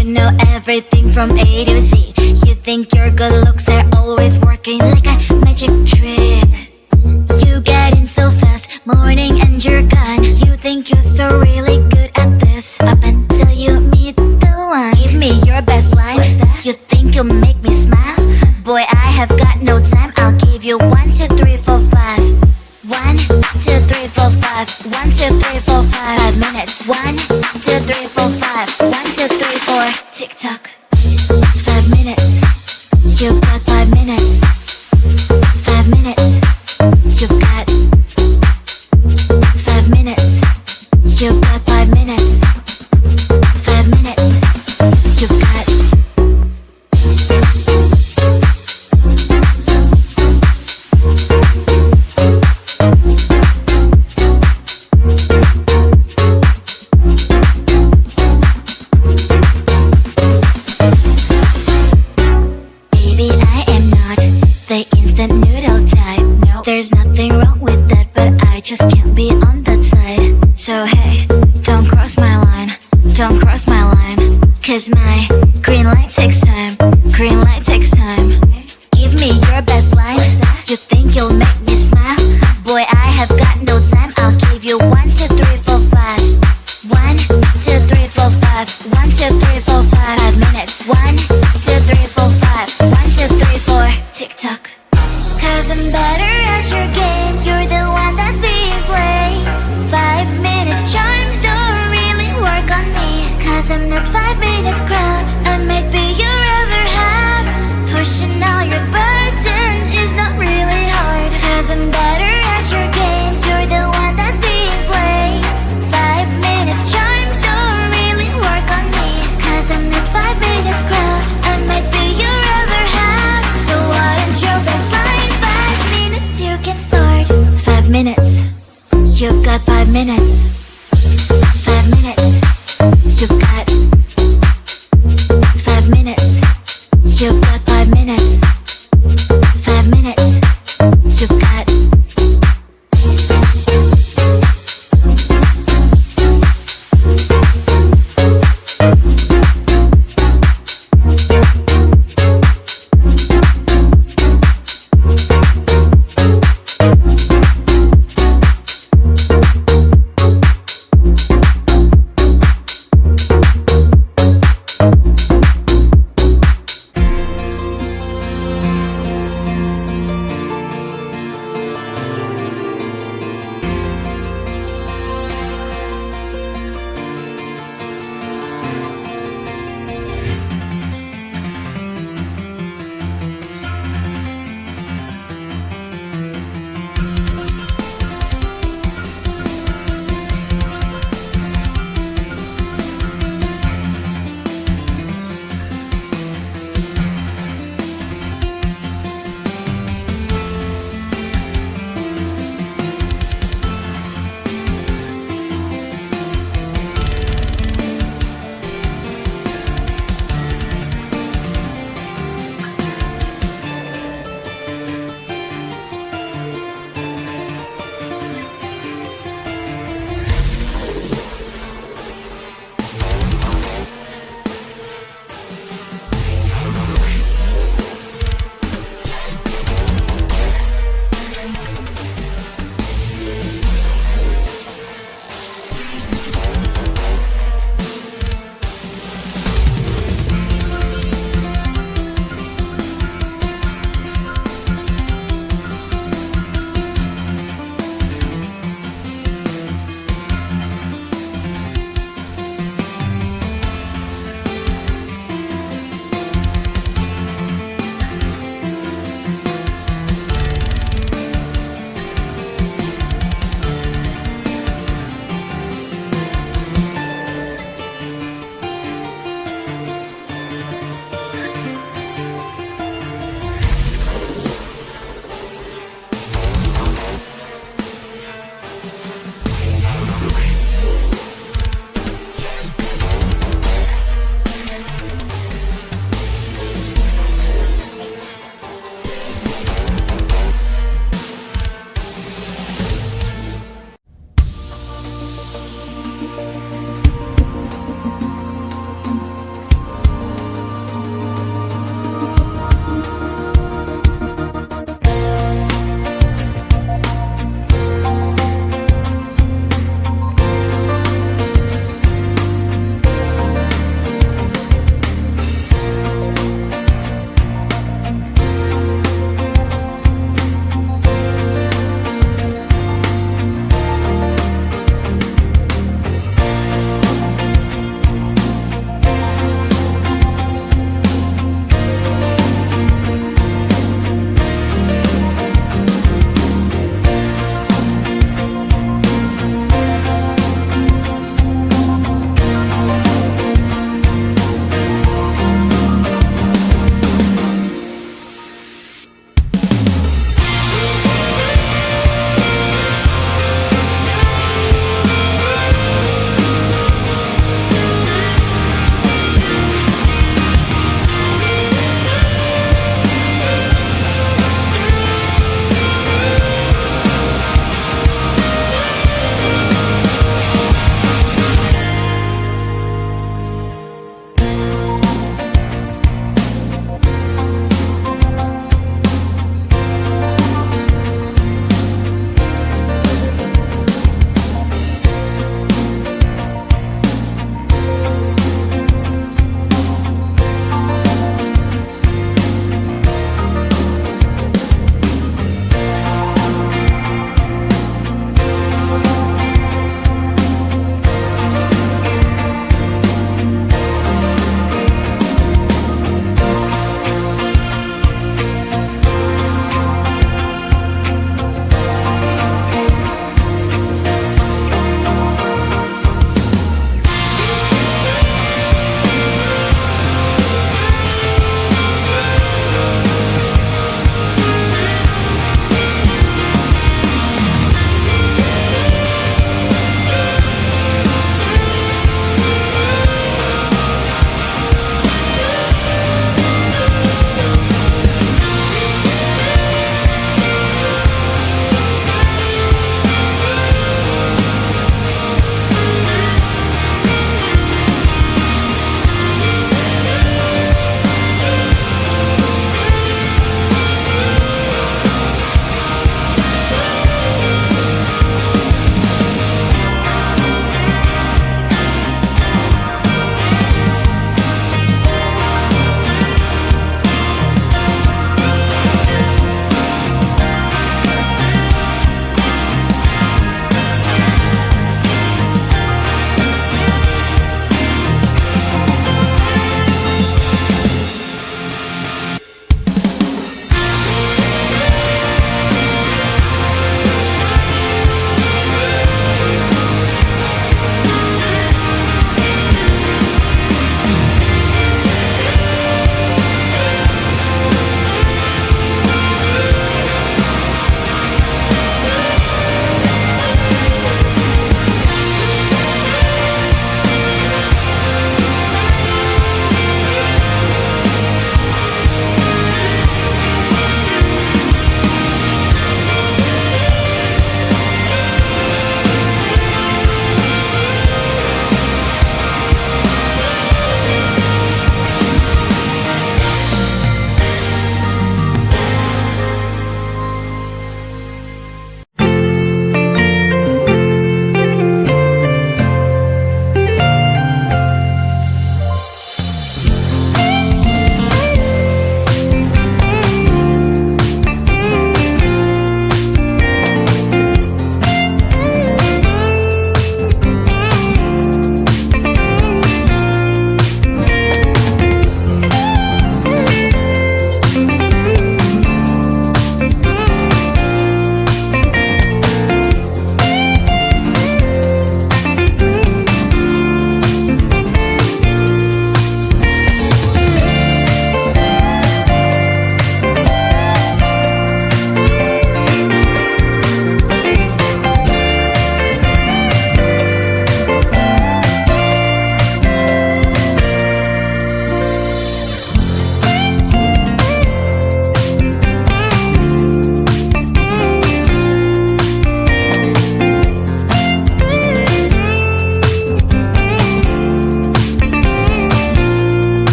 You know everything from A to Z. You think your good looks are always working like a magic trick. You get in so fast, morning and you're gone. You think you're so really good at this, up until you meet the one. Give me your best line. You think you'll make me smile? Boy, I have got no time. I'll give you 1, 2, 3, 4, 5. 1, 2, 3, 4, 5. 1, 2, 3, 4, 5. 5 minutes. 1, 2, 3, 4, 5. 1, 2, 3, 4. Tick tock. 5 minutes. You've got 5 minutes. 5 minutes. You've got 5 minutes. You've got 5 minutes. 5 minutes. You've got. Baby, I am not the instant noodle type. No, there's nothing wrong with that, but I just can't be on that side. So hey, don't cross my line. Don't cross my line. Cause my green light takes time. Green light takes time. Give me your best line. You think you'll make me smile? Boy, I have got no time. I'll give you 1, 2, 3, 4, 5. 1, 2, 3, 4, 5. 1, 2, 3, 4, 5. 5 minutes. 1, 2, 3, 4, 5. 1, 2, 3, 4. Tick tock. Cause I'm better at your games. You're the one that's being played. 5 minutes charms don't really work on me. Cause I'm not 5 minutes crowd. I might be your other half. Pushing all your burdens is not really hard. Cause I'm better at your games. You're the one that's being played. 5 minutes charms don't really work on me. Cause I'm not 5 minutes crowd. I might be your other half. So what is your best line? 5 minutes you can start. 5 minutes. You've got 5 minutes. 5 minutes. You've got 5 minutes. You've got 5 minutes. 5 minutes. You've got.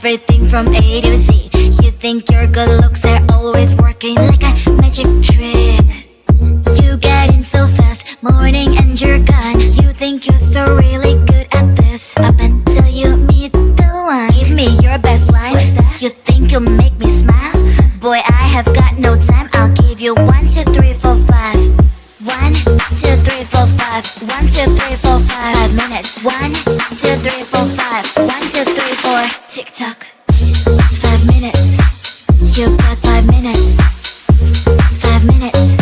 everything from A to Z. You think your good looks are always working like a magic trick. You get in so fast, morning and you're gone. You think you're so really good at this, up until you meet the one. Give me your best line. You think you'll make me smile? Boy, I have got no time. I'll give you 1, 2, 3, 4, 5. 1, 2, 3, 4, 5. 1, 2, 3, 4, 5. 5 minutes. 1, 2, 3, 4, 5. 1, 2, 3, 4. Tick tock. 5 minutes. You've got 5 minutes. 5 minutes.